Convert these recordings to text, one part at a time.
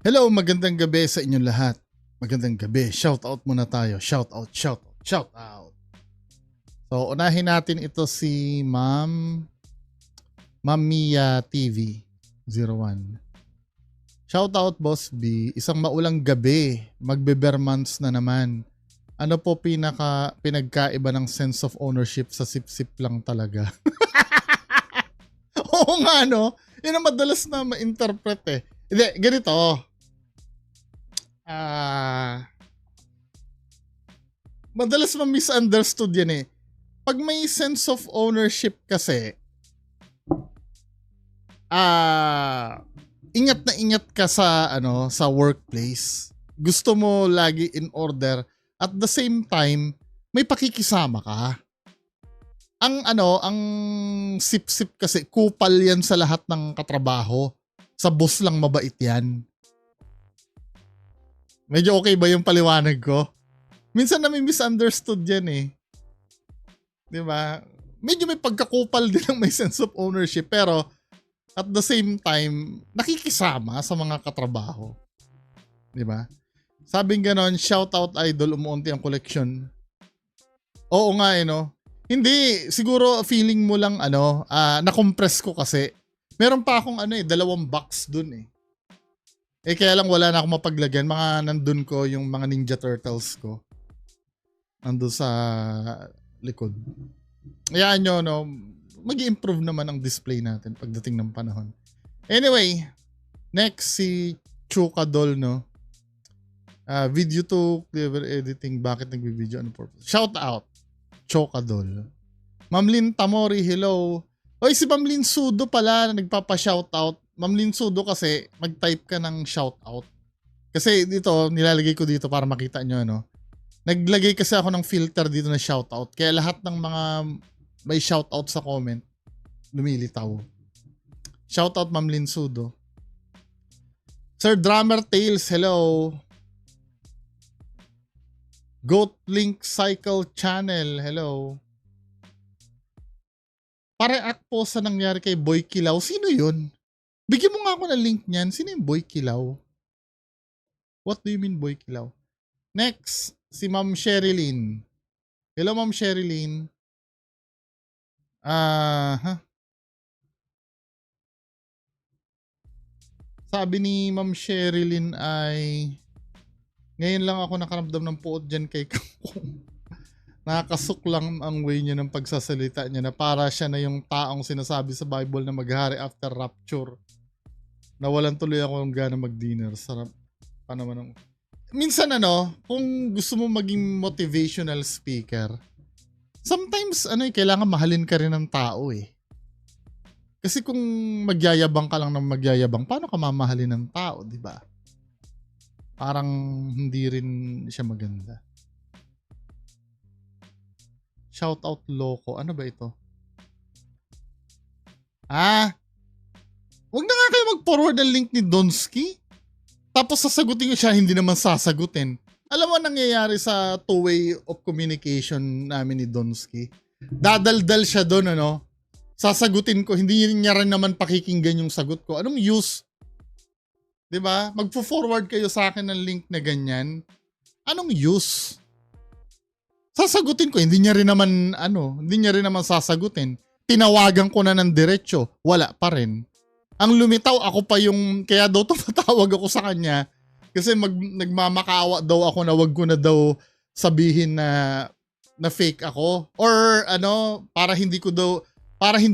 Hello, magandang gabi sa inyong lahat. Magandang gabi. Shout out muna tayo. Shout out, shout out, shout out. So, unahin natin ito si Ma'am Mia TV 01. Shout out Boss B. Isang maulang gabi. Magbe-bare months na naman. Ano po pinagkaiba ng sense of ownership sa sip-sip lang talaga? Oo nga no. Yun ang madalas na ma-interpret eh. Hindi, ganito. Madalas ma-misunderstood yan eh. Pag may sense of ownership kasi, ingat na ingat ka sa workplace. Gusto mo lagi in order, at the same time may pakikisama ka. Ang sip-sip kasi kupal yan sa lahat ng katrabaho. Sa boss lang mabait yan. Medyo okay ba yung paliwanag ko? Minsan na may misunderstood yan eh. 'Di ba? Medyo may pagkakupal din ng may sense of ownership, pero at the same time nakikisama sa mga katrabaho. 'Di ba? Sabing ganon, shout out idol, umuunti ang collection. Oo nga eh no. Hindi, siguro feeling mo lang na-compress ko kasi. Meron pa akong 2 box dun eh. Kaya lang wala na akong mapaglagyan. Mga nandun ko yung mga Ninja Turtles ko. Nandun sa likod. Hayaan nyo, no, mag-i-improve naman ang display natin pagdating ng panahon. Anyway, next si Chukadol, no. Video to clever editing, bakit nagbi-video, ano purpose? Shout out, Chukadol. Ma'am Lynn Tamori, hello. Oy, si Ma'am Lynn Sudo pala nagpapa-shout out. Ma'am Lynn Sudo kasi mag-type ka ng shout out. Kasi dito, nilalagay ko dito para makita nyo, no. Naglagay kasi ako ng filter dito na shoutout. Kaya lahat ng mga may shoutout sa comment, lumilitaw. Shoutout Ma'am Lynn Sudo. Sir Drummer Tales, hello. Goat Link Cycle Channel, hello. Pare-act po sa nangyari kay Boy Kilaw. Sino yun? Bigyan mo nga ako ng link niyan. Sino yung Boy Kilaw? What do you mean Boy Kilaw? Next, si Ma'am Sherilyn. Hello Ma'am Sherilyn. Sabi ni Ma'am Sherilyn ay ngayon lang ako nakaramdam ng puot dyan kay Kangkong. Nakakasuk lang ang way niya ng pagsasalita niya na para siya na yung taong sinasabi sa Bible na maghari after rapture. Nawalan tuloy ako ng gana mag-dinner. Sarap pa naman ng... Minsan kung gusto mo maging motivational speaker, sometimes kailangan mahalin ka rin ng tao eh. Kasi kung magyayabang ka lang ng magyayabang, paano ka mamahalin ng tao, di ba? Parang hindi rin siya maganda. Shout out Loco. Ano ba ito? Wag na nga kayo mag-forward ng link ni Donsky. Tapos sasagutin ko siya, hindi naman sasagutin. Alam mo nangyayari sa two-way of communication namin ni Donsky? Dadaldal siya doon, sasagutin ko, hindi niya rin naman pakikinggan yung sagot ko. Anong use? 'Di ba? Magfo-forward kayo sa akin ng link na ganyan. Anong use? Sasagutin ko, hindi niya rin naman sasagutin. Tinawagan ko na ng diretso, wala pa rin. Ang lumitaw ako pa yung, kaya daw tumatawag ako sa kanya kasi nagmamakaawa daw ako na wag ko na daw sabihin na fake ako, or para hindi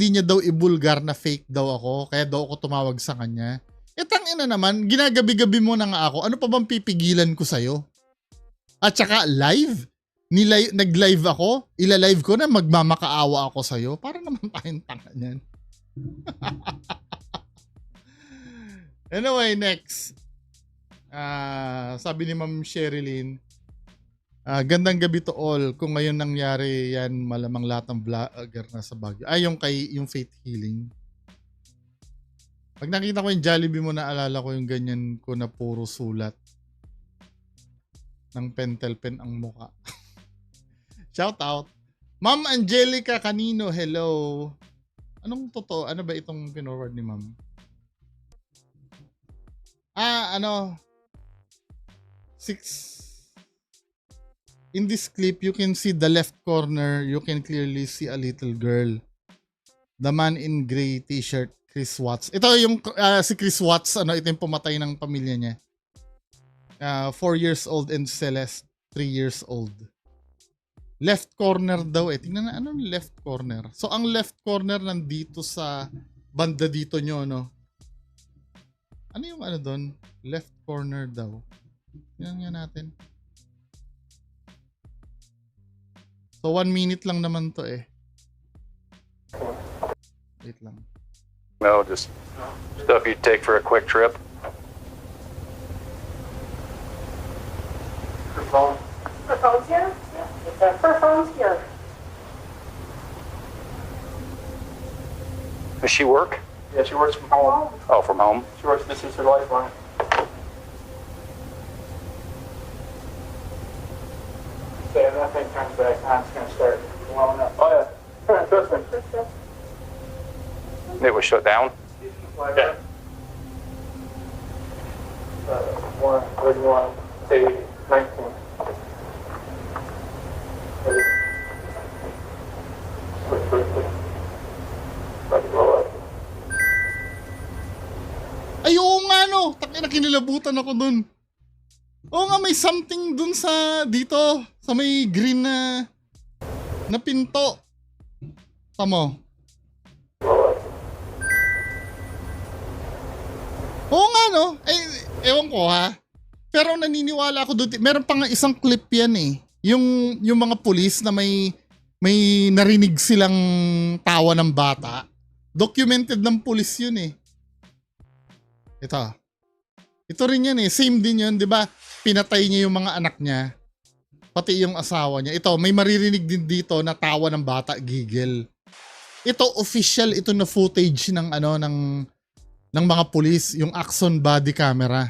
niya daw ibulgar na fake daw ako, kaya daw ako tumawag sa kanya. Tangina naman, ginagabi-gabi mo na nga ako. Ano pa bang pipigilan ko sa'yo? At saka live? Nag-live ako? Ila-live ko na magmamakaawa ako sa'yo? Para naman tayong tanga niyan. Anyway, next. Sabi ni Ma'am Sherilyn, gandang gabi to all. Kung ngayon nangyari yan, malamang lahat ng vlogger na sa Baguio. Yung faith healing. Pag nakita ko yung Jollibee mo, naalala ko yung ganyan ko na puro sulat. Ng pentel pen ang muka. Shout out. Ma'am Angelica Canino, hello. Anong totoo? Ano ba itong pinorward ni Ma'am? Ano, 6. In this clip, you can see the left corner, you can clearly see a little girl. The man in gray t-shirt, Chris Watts. Ito yung si Chris Watts, ito yung pumatay ng pamilya niya. 4 years old and Celeste, 3 years old. Left corner daw eh. Tingnan na, anong left corner? So, ang left corner nandito sa banda dito nyo, no? Ano yung doon? Left corner daw. Tingnan nga natin. So, 1 minute lang naman to eh. Wait lang. No, just stuff you'd take for a quick trip. Her phone? Her phone's here? Yeah. Her phone's here. Does she work? Yeah, she works from home. Oh, from home? She works This Is Her Lifeline. So if that thing comes back on, it's going to start blowing up. Oh, yeah. Trust me. It was shut down? Yeah. 131, 19. Ay, oo nga no. Takina, kinilabutan ako dun. Oo nga, may something dun sa dito. Sa may green na pinto. Tamo. Oo nga no. Ay, ewan ko ha. Pero naniniwala ako doon. Meron pa nga isang clip yan eh. Yung mga pulis na may narinig silang tawa ng bata. Documented ng pulis yun eh. Ito rin yan eh. Same din yun, di ba? Pinatay niya yung mga anak niya. Pati yung asawa niya. Ito, may maririnig din dito na tawa ng bata, gigil. Ito, official ito na footage ng ng mga pulis, yung Axon body camera.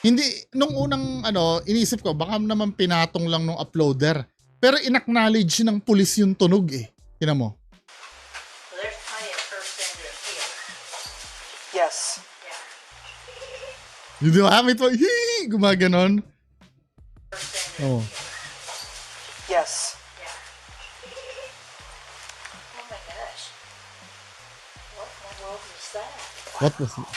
Hindi, nung unang inisip ko, baka naman pinatong lang nung uploader. Pero inacknowledge ng pulis yung tunog eh. Tingnan mo. Yes. Yung di ba? May ito, hii! Gumaganon. Oh. Yes. Oh my gosh. What in the world was that? What was it?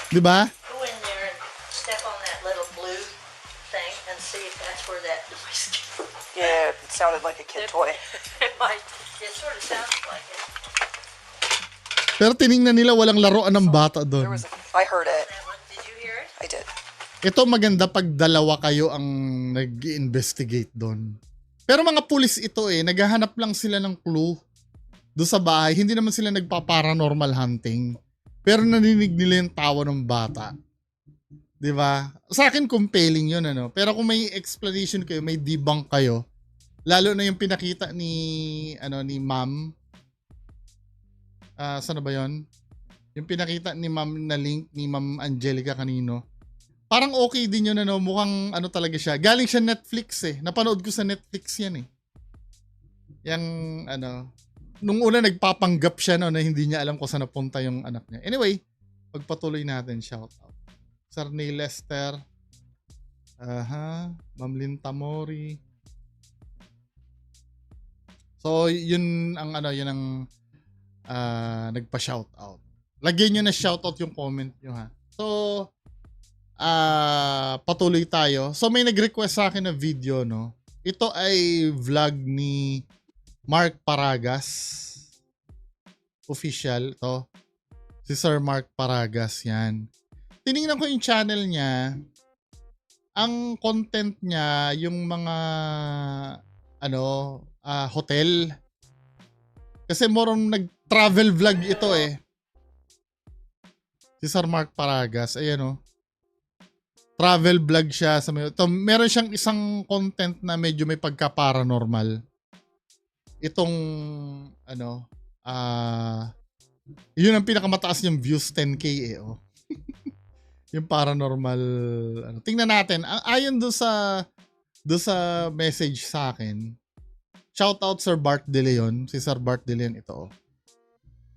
Di ba? Go in there and step on that little blue thing and see if that's where that noise came from. Yeah, it sounded like a kid toy. It sort of sounds like it. Pero tiningnan nila walang laruan ng bata There doon. was I heard it. That one, did you hear it? I did. Ito maganda pag dalawa kayo ang nag-investigate doon. Pero mga pulis ito eh, naghahanap lang sila ng clue doon sa bahay. Hindi naman sila nagpa-paranormal hunting. Pero naninig nila yung tawa ng bata. 'Di ba? Sa akin compelling 'yun Pero kung may explanation kayo, may debunk kayo, lalo na yung pinakita ni ni Ma'am. Saan na ba 'yon? Yung pinakita ni Ma'am na link ni Ma'am Angelica kanino. Parang okay din 'yun mukhang talaga siya. Galing siya Netflix eh. Napanood ko sa Netflix 'yan eh. Yang nung una nagpapanggap siya na hindi niya alam kung saan napunta yung anak niya. Anyway, pagpatuloy natin, shout out. Sir Neil Lester. Ma'am Linta Mori. So, yun ang yun ang nagpa-shout out. Lagyan niyo na shout out yung comment niyo ha. So, patuloy tayo. So, may nag-request sa akin na video, no. Ito ay vlog ni Mark Paragas. Official to. Si Sir Mark Paragas yan. Tiningnan ko yung channel niya. Ang content niya yung mga hotel. Kasi morong nag-travel vlog ito eh. Si Sir Mark Paragas, ayan travel vlog siya sa meron siyang isang content na medyo may pagka-paranormal. Itong yun ang pinakamataas yung views, 10k eh yung paranormal tingnan natin ayon do sa message sa akin. Shout out Sir Bart De Leon, si Sir Bart De Leon ito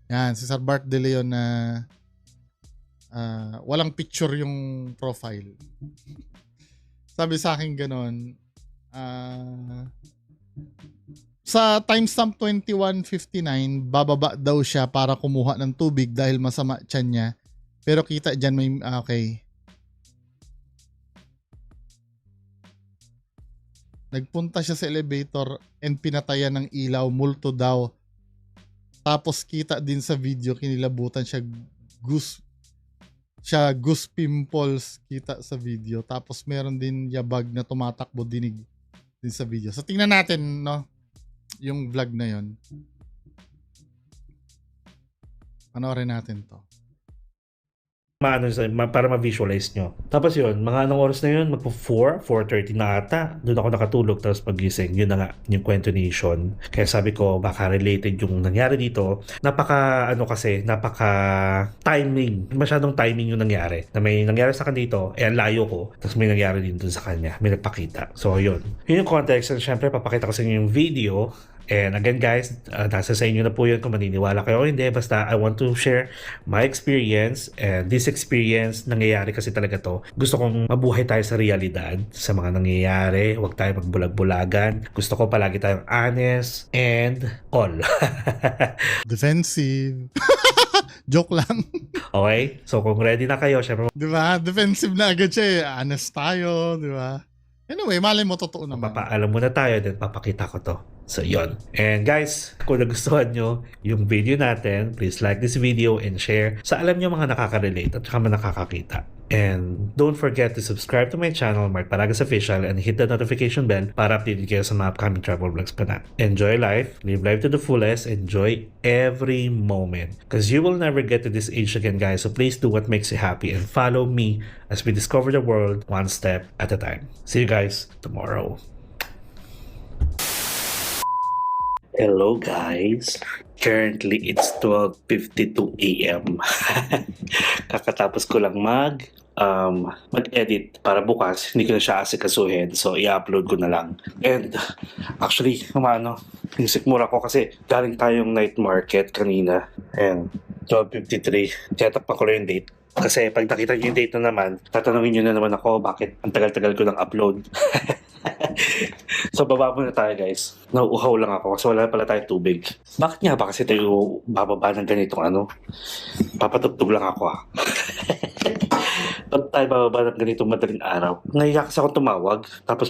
Yan, si Sir Bart De Leon na walang picture yung profile. Sabi sa akin ganon, sa timestamp 21:59, bababa daw siya para kumuha ng tubig dahil masama tiyan niya. Pero kita dyan may, okay. Nagpunta siya sa elevator and pinatayan ng ilaw, multo daw. Tapos kita din sa video, kinilabutan siya, goose pimples kita sa video. Tapos meron din yabag na tumatakbo dinig din sa video. So tingnan natin, no, yung vlog na yon. Panoorin natin to. Para ma-visualize nyo. Tapos yun, mga anong oras na yun? Magpo 4:30 na ata. Doon ako nakatulog tapos pagising. Yun na nga, yung kwento ni Sean. Kaya sabi ko, baka related yung nangyari dito. Napaka timing. Masyadong timing yung nangyari. Na may nangyari sa kanya dito, ang layo ko. Tapos may nangyari din dun sa kanya. May nagpakita. So yun. Yun yung context. And syempre, papakita ko sa inyo yung video. And again guys, nasa sa inyo na po yun kung maniniwala kayo o hindi. Basta I want to share my experience, and this experience, nangyayari kasi talaga to. Gusto kong mabuhay tayo sa realidad, sa mga nangyayari. Huwag tayo magbulag-bulagan. Gusto ko palagi tayong honest and all. Defensive. Joke lang. Okay? So kung ready na kayo, syempre Di ba? Defensive na agad siya eh. Honest tayo, di ba? Anyway, malay mo totoo naman. papaalam muna tayo, then papakita ko to. So, yon. And guys, kung nagustuhan nyo yung video natin, please like this video and share sa alam nyo mga nakaka-relate at saka mga nakakakita. And don't forget to subscribe to my channel, Mark Paragas Official, and hit the notification bell para updated kayo sa mga upcoming travel vlogs pa na. Enjoy life, live life to the fullest, enjoy every moment. Because you will never get to this age again, guys. So please do what makes you happy and follow me as we discover the world one step at a time. See you guys tomorrow. Hello guys. Currently it's 12:52 AM. Kakatapos ko lang mag-edit para bukas hindi ko na siya asikasuhin, so i-upload ko na lang. And actually, nisikmura ko kasi galing tayong night market kanina. And 12:53, tinatakpan ko lang yung date. Kasi pag nakita niyo yung date na naman, tatanungin niyo na naman ako bakit ang tagal-tagal ko ng upload. So baba muna tayo guys. Nauuhaw lang ako kasi wala pala tayong tubig. Bakit nga ba kasi tayo bababa ng ganitong Papatugtog lang ako Ba't tayo bababa ng ganitong madaling araw? Ngayon kasi ako tumawag tapos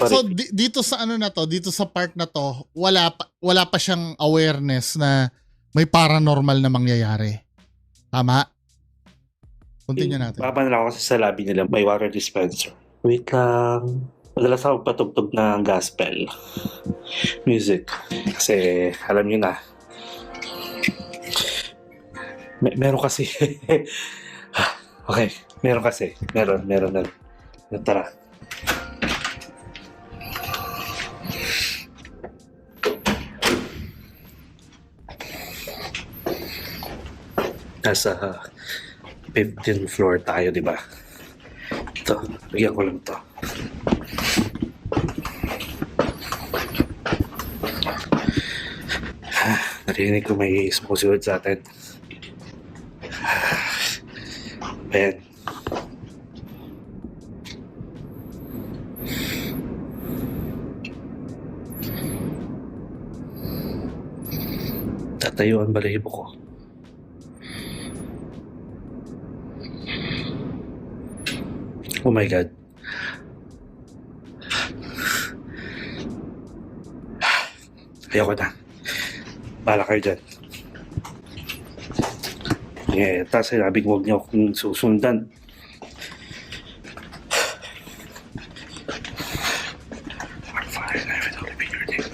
So dito sa dito sa part na to, wala pa siyang awareness na may paranormal na mangyayari. Tama? Continue natin. Baba na lang ako kasi sa lobby nila may water dispenser. Wait lang. Madalas ako patugtog ng gospel music. Kasi alam nyo na. Meron kasi. Okay. Meron kasi. Meron. Tara. Nasa 15th floor tayo, di ba? Ito. Bigyan ko lang to. Narinig ko may sumusunod sa atin. Ayan. Tatayo ang balahibo ko. Oh my God. Ayoko na. Bala kayo dyan. Tapos sinabing huwag niyo akong susundan. Our Father in heaven, hallowed be your name.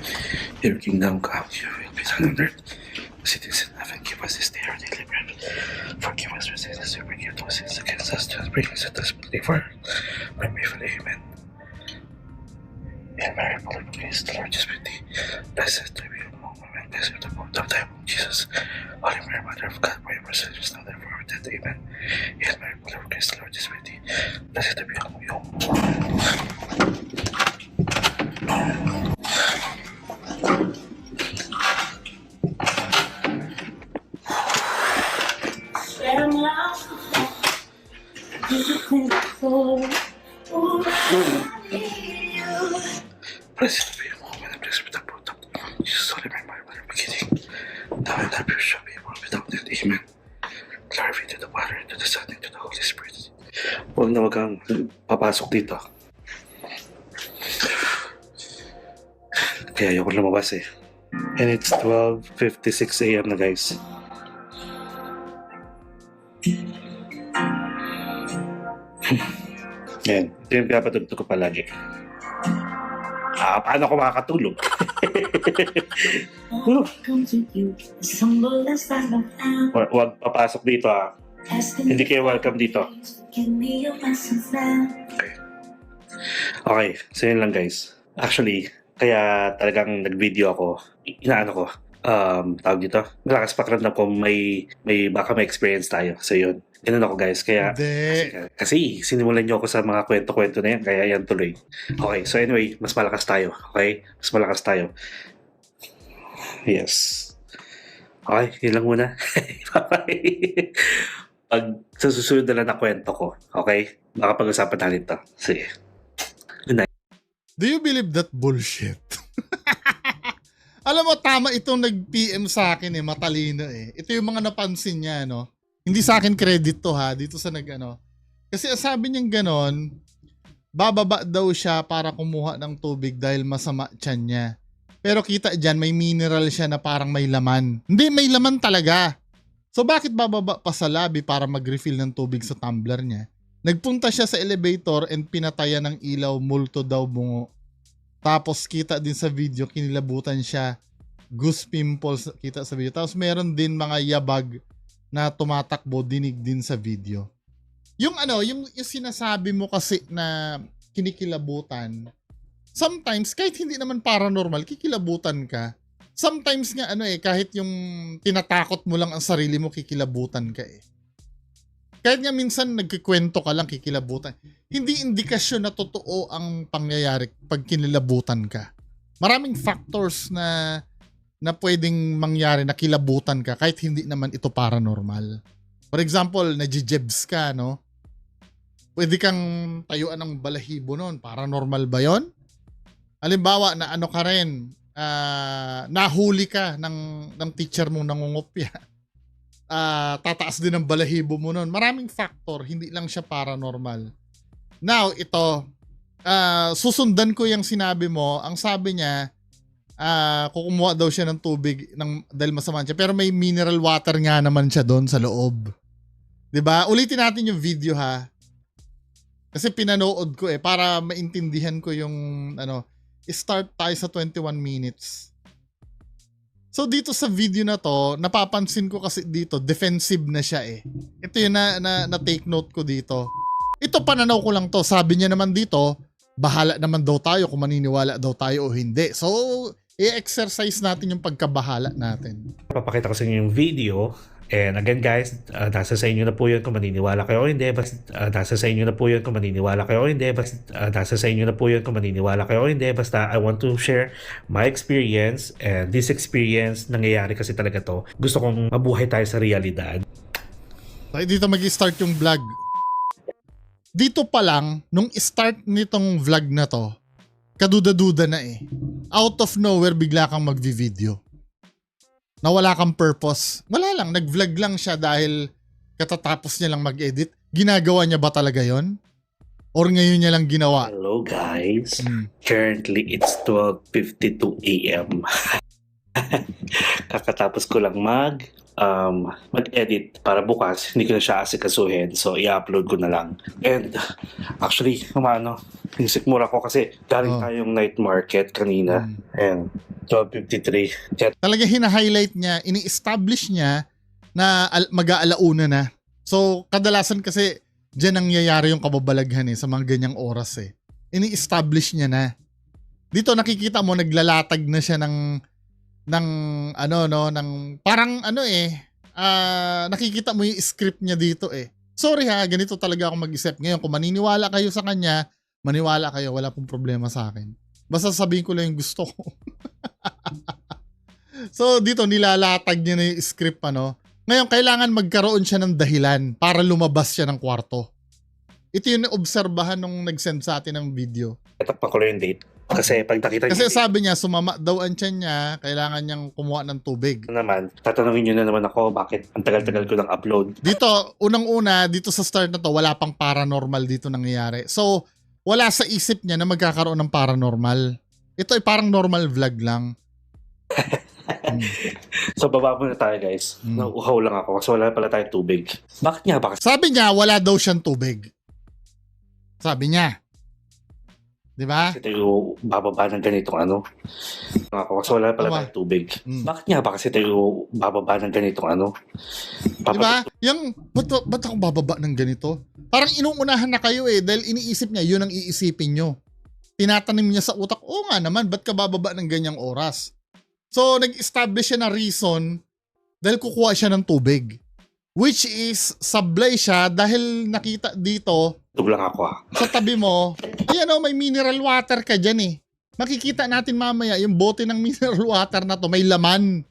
Your kingdom come, your will be done on earth as it is in heaven. Give us this day our daily bread. Forgive us our sins as we forgive those sins against us. Just bring us into this fire. Pray me for the amen. Hail Mary, full of grace, the Lord is with thee. Blessed are you among women, blessed is the fruit of thy womb, Jesus. Holy Mary, Mother of God, pray for us sinners now and for our death. Amen. Hail Mary, full of grace, the Lord is with thee. Blessed are you among women. Blessed be the moment and blessed be the fruit of Jesus, Holy Mary, Mother of the beginning. Now and ever shall be, world without end. Amen. Glory be to the Father, and to the Son, and to the Holy Spirit. Huwag na wag kang papasok dito. Kaya ayoko lumabas eh. And it's 12:56 a.m. na guys. Yan. Ito yung pinapatugtog ko palagi. Paano ako makakatulog? Huwag papasok dito ha. Hindi kayo welcome dito. Okay, so yun lang guys. Actually, kaya talagang nag-video ako. Inaano ko. Tawag dito. Malakas pakiramdam ko baka may experience tayo. So yun. Ganun ako guys. Kaya kasi sinimulan niyo ako sa mga kwento-kwento na yan. Kaya yan tuloy. Okay, so anyway, mas malakas tayo. Okay? Mas malakas tayo. Yes. Okay, yun lang muna. Bye-bye. Pag sa susunod na lang na kwento ko, okay? Baka pag-usapan natin to. Sige. Good night. Do you believe that bullshit? Alam mo, tama itong nag-PM sa akin eh, matalino eh. Ito yung mga napansin niya, no? Hindi sa akin credit to ha, dito sa nag-ano. Kasi sabi niyang ganon, bababa daw siya para kumuha ng tubig dahil masama tiyan niya. Pero kita dyan, may mineral siya na parang may laman. Hindi, may laman talaga. So bakit bababa pa sa lobby para mag-refill ng tubig sa tumbler niya? Nagpunta siya sa elevator and pinatayan ng ilaw, multo daw bungo. Tapos kita din sa video, kinilabutan siya. Goose pimples kita sa video. Tapos meron din mga yabag na tumatakbo, dinig din sa video. Yung yung sinasabi mo kasi na kinikilabutan, sometimes kahit hindi naman paranormal, kikilabutan ka. Sometimes nga kahit yung tinatakot mo lang ang sarili mo, kikilabutan ka eh. Kahit nga minsan nagkikwento ka lang, kikilabutan. Hindi indikasyon na totoo ang pangyayari pag kinilabutan ka. Maraming factors na pwedeng mangyari na kilabutan ka kahit hindi naman ito paranormal. For example, najijebs ka, no? Pwede kang tayuan ng balahibo noon. Paranormal ba yon? Halimbawa, na ka rin, nahuli ka ng teacher mong nangungopya. Tataas din ang balahibo mo noon. Maraming factor, hindi lang siya paranormal. Now, ito, susundan ko yung sinabi mo. Ang sabi niya, kukumuha daw siya ng tubig dahil masama siya. Pero may mineral water nga naman siya doon sa loob. 'Di ba? Ulitin natin yung video ha. Kasi pinanood ko para maintindihan ko yung start tayo sa 21 minutes. So dito sa video na to, napapansin ko kasi dito, defensive na siya eh. Ito yung na take note ko dito. Ito pananaw ko lang to. Sabi niya naman dito, bahala naman daw tayo kung maniniwala daw tayo o hindi. So, i-exercise natin yung pagkabahala natin. Papakita ko sa inyo yung video. And again guys, nasa sa inyo na po yun kung maniniwala kayo o hindi. Nasa sa inyo na po yun kung maniniwala kayo o hindi. Nasa sa inyo na po yun kung maniniwala kayo o hindi. Basta I want to share my experience. And this experience, nangyayari kasi talaga to. Gusto kong mabuhay tayo sa realidad. So, dito mag-start yung vlog. Dito pa lang, nung start nitong vlog na to, kaduda-duda na eh. Out of nowhere, bigla kang magvi-video. Na wala kang purpose. Wala lang, nag-vlog lang siya dahil katatapos niya lang mag-edit. Ginagawa niya ba talaga yon? Or ngayon niya lang ginawa? Hello guys. Currently, it's 12:52 a.m. Kakatapos ko lang mag-edit para bukas, hindi ko na siya asikasuhin. So, i-upload ko na lang. And, actually, nisikmura ko kasi galing tayong night market kanina. And, 12:53. Talaga hina-highlight niya, ini-establish niya na mag-aalauna na. So, kadalasan kasi dyan nangyayari yung kababalaghan sa mga ganyang oras eh. Ini-establish niya na. Dito nakikita mo, naglalatag na siya ng parang nakikita mo yung script niya dito eh. Sorry ha, ganito talaga ako mag-isip. Ngayon, kung maniniwala kayo sa kanya, maniwala kayo, wala pong problema sa akin. Basta sabihin ko lang yung gusto ko. So, dito nilalatag niya na yung script Ngayon, kailangan magkaroon siya ng dahilan para lumabas siya ng kwarto. Ito yung naobserbahan nung nag-send sa atin ng video. Tatakpan ko lang yung date. Kasi pag nakita Kasi niyo sabi niya, sumama daw ang tiyan niya, kailangan niyang kumuha ng tubig. naman, tatanungin nyo na naman ako bakit ang tagal-tagal ko ng upload. Dito, unang-una, dito sa start na to, wala pang paranormal dito nangyayari. So, wala sa isip niya na magkakaroon ng paranormal. Ito ay parang normal vlog lang. So baba muna tayo guys. Nauuhaw lang ako kasi wala pala tayong tubig. Bakit nga ba? Sabi niya, wala daw siyang tubig. Sabi niya. Di ba? Kasi tayo bababa ng ganitong ano. Ako kasi wala pala Tama. tayong tubig. Mm. Bakit nga ba kasi tayo bababa ng ganitong ano? Di ba? Yung, ba't ako bababa ng ganito? Parang inuunahan na kayo eh, dahil iniisip niya, yun ang iisipin nyo. Tinatanim niya sa utak, oo nga naman, ba't ka bababa ng ganyang oras? So, nag-establish siya na reason dahil kukuha siya ng tubig. Which is, sablay siya dahil nakita dito, Tug lang ako sa tabi mo, ayan o, may mineral water ka dyan eh. Makikita natin mamaya, yung bote ng mineral water na to, may laman.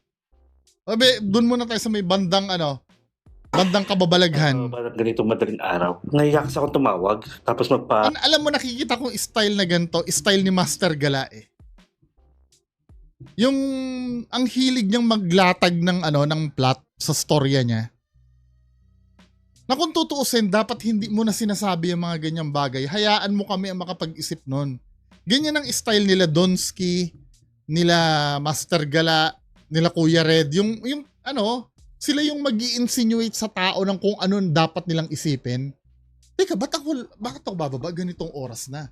Sabi, dun muna tayo sa may bandang bandang kababalaghan. Parang ganitong madaling araw. Ngayon kasi ako tumawag. Tapos Alam mo, nakikita kong style na ganito, style ni Master Gala eh. Yung, ang hilig niyang maglatag ng plot sa storya niya. Na kung tutuusin, dapat hindi mo na sinasabi yung mga ganyang bagay. Hayaan mo kami ang makapag-isip nun. Ganyan ang style nila Donsky, nila Master Gala, nila Kuya Red. Yung sila yung mag-i-insinuate sa tao ng kung ano dapat nilang isipin. Teka, bakit ako bababa ganitong oras na?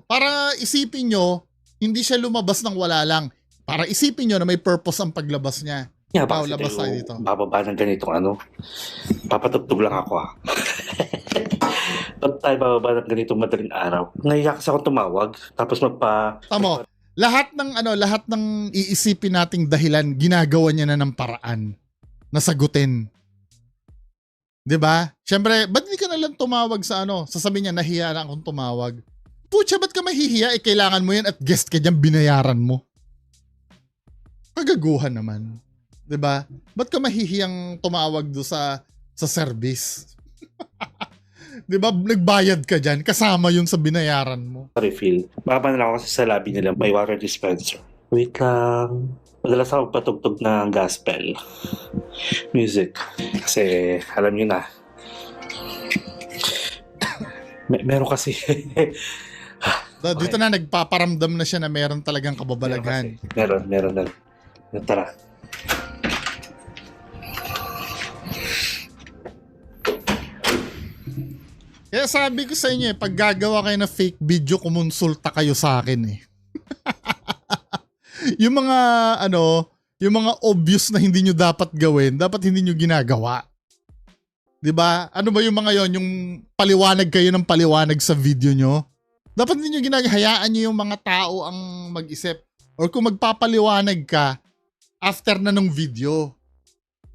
Para isipin nyo, hindi siya lumabas ng wala lang. Para isipin nyo na may purpose ang paglabas niya. bakit labas tayo tayo dito. bababa ng ganitong ano? Papatugtog lang ako Ba't tayo bababa ng ganitong madaling araw? Ngayon kasi ako tumawag. Tapos Tamo, lahat ng iisipin nating dahilan, ginagawa niya na ng paraan na sagutin. 'Di ba? Siyempre, ba't hindi ka na lang tumawag sa sasabihin niya, nahiya na akong tumawag. Putya, ba't ka mahihiya? Kailangan mo yan at guest ka dyan, binayaran mo. Kagaguhan naman. 'Di ba? Ba't ka mahihiyang tumawag do sa service? 'Di ba? Nagbayad ka dyan, kasama yun sa binayaran mo. refill. Baba na lang ako kasi sa lobby nila may water dispenser. Wait lang. Madalas ako patugtog ng gospel music. Kasi alam niyo na. Meron kasi. Dito na nagpaparamdam na siya na meron talagang kababalaghan. Meron. Tara. Kaya sabi ko sa inyo pag gagawa kayo ng fake video, kumonsulta kayo sa akin eh. yung mga obvious na hindi nyo dapat gawin, dapat hindi nyo ginagawa. 'Di ba? Ano ba yung mga yon, yung paliwanag kayo ng paliwanag sa video nyo? Dapat hindi nyo ginagawa, hayaan nyo yung mga tao ang mag-isip. Or kung magpapaliwanag ka after na ng video.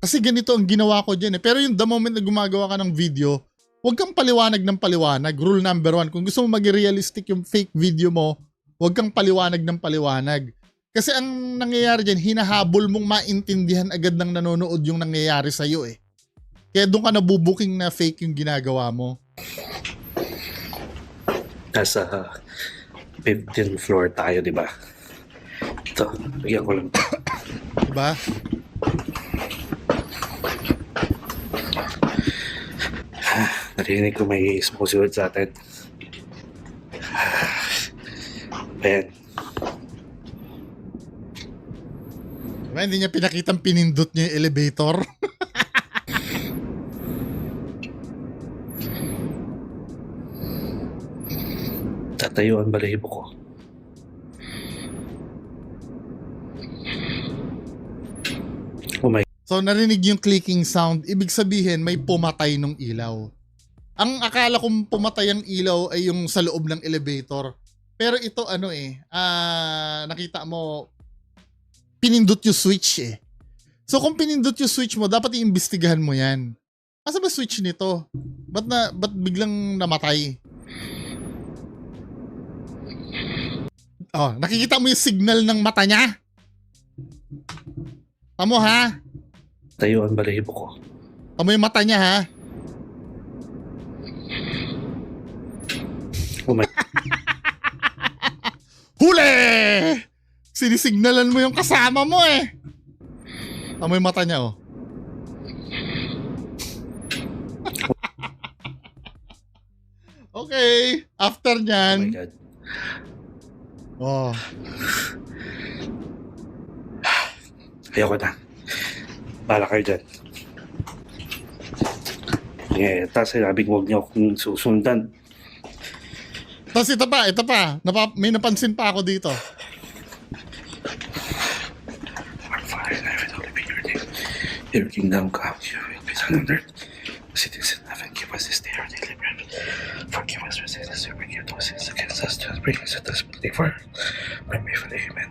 Kasi ganito ang ginawa ko dyan eh. Pero yung the moment na gumagawa ka ng video, huwag kang paliwanag ng paliwanag. Rule number 1, kung gusto mo maging realistic yung fake video mo, huwag kang paliwanag ng paliwanag. Kasi ang nangyayari dyan, hinahabol mong maintindihan agad ng nanonood yung nangyayari sa'yo eh. Kaya doon ka nabubuking na fake yung ginagawa mo. Nasa 15th floor tayo, di ba? Ito, bigyan ko lang. Diba? Narinig ko may sumusunod sa atin. Ayan. Diba? Hindi niya pinakitang pinindot niya yung elevator. Tatayuan balahibo ko. Oh my. So narinig yung clicking sound, ibig sabihin may pumatay nung ilaw. Ang akala kong pumatay ang ilaw ay yung sa loob ng elevator. Pero ito nakita mo, pinindot yung switch eh. So kung pinindot yung switch mo, dapat iimbestigahan mo yan. Asa ba switch nito? Ba't biglang namatay? Oh, nakikita mo yung signal ng mata niya? Tamo ha? Tayo ang balahibo ko. Tama yung mata niya, ha? Oh my... Huli! Sinisignalan mo yung kasama mo eh. Tama yung mata niya, oh. Okay. After Oh my nyan. God. Oh. Ayoko na. Bala kayo dyan. Tapos sinabi ko huwag niyo akong susundan. Tapos ito pa. May napansin pa ako dito. Our Father in heaven, hallowed be your name. Your kingdom come, your will be done on earth. As it is in heaven, give us this day our daily bread. Forgive us our sins, we forgive those sins against us. Do not bring us into temptation, for but may fully amen.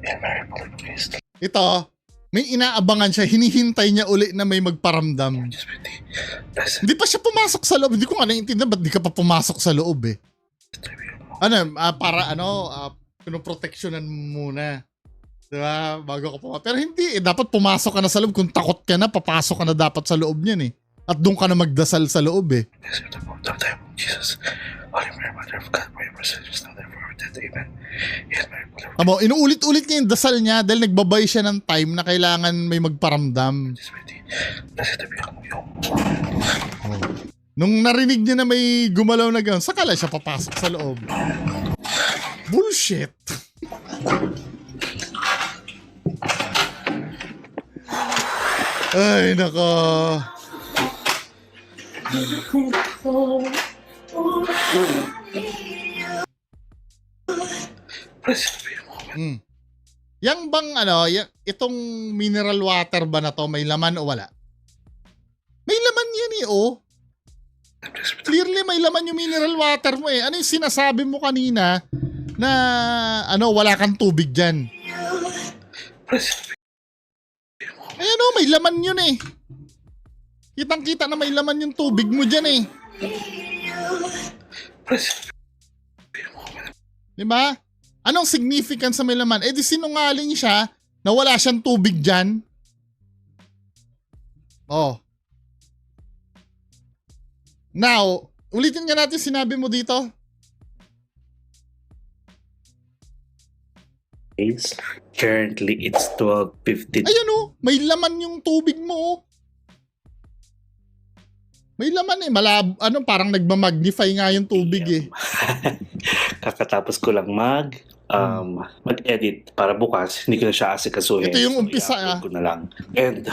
And Mary, full of grace, the Ito, may inaabangan siya. Hinihintay niya uli na may magparamdam. Lord is with thee. Blessed Hindi pa siya pumasok sa loob. Hindi ko nga naiintindihan ba't di ka pa pumasok sa loob eh. are you among Ano, pinoproteksyonan mo muna. Diba? Bago ka pumasok. Pero hindi eh. Dapat pumasok ka na sa loob. Kung takot ka na, papasok ka na dapat sa loob niyan eh. At doon ka na magdasal sa loob eh. blessed are the born of thy womb, Jesus. Holy Mary, Mother of God, pray for us sinners now and for our death. Amen. Hail Mary, full of Amo, inuulit-ulit niya yung dasal niya dahil nagbabay siya ng time na kailangan may magparamdam. grace, with thee. Blessed are you among you. Nung narinig niya na may gumalaw na gano'n, saka lang siya papasok sa loob. Bullshit! Ay, nako. Blessed are you among Yang bang itong mineral water ba na to, may laman o wala? May laman yan eh, oh. Blessed Clearly may laman yung mineral water mo eh. Ano yung sinasabi mo kanina na wala kang tubig dyan? blessed Ayan oh, may laman yun eh. Kitang-kita na may laman yung tubig mo dyan eh. blessed Diba? Anong significance sa may laman? Eh di sinungaling siya na wala siyang tubig dyan. Oh. Now, ulitin nga natin sinabi mo dito. days. Currently, it's 12:50. Ayan oh, may laman yung tubig mo oh. May laman eh, parang nagmamagnify nga yung tubig eh. Kakatapos ko lang mag-edit para bukas, hindi ko na siya asikasuhin. Ito yung umpisa, i-upload ko na lang. And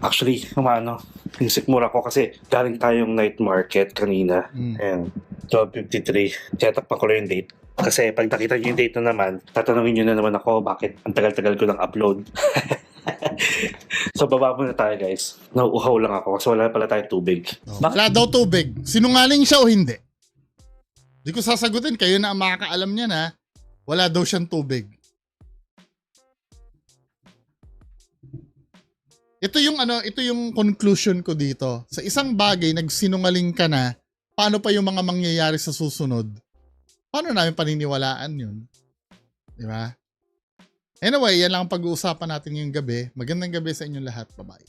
actually, yung sikmura ko kasi galing tayong night market kanina. And 12:53, tinatakpan ko lang yung date. Kasi pag nakita nyo yung date na naman, tatanungin nyo na naman ako bakit ang tagal-tagal ko lang upload. So baba muna tayo guys. Nauuhaw lang ako kasi wala pala tayong tubig. Wala daw tubig. Sinungaling siya o hindi? Di ko sasagutin. Kayo na ang makakaalam niya na wala daw siyang tubig. Ito yung conclusion ko dito. Sa isang bagay, nagsinungaling ka na, paano pa yung mga mangyayari sa susunod? Paano namin paniniwalaan yun? Di ba? Anyway, yan lang ang pag-uusapan natin ngayong gabi. Magandang gabi sa inyong lahat. Bye-bye.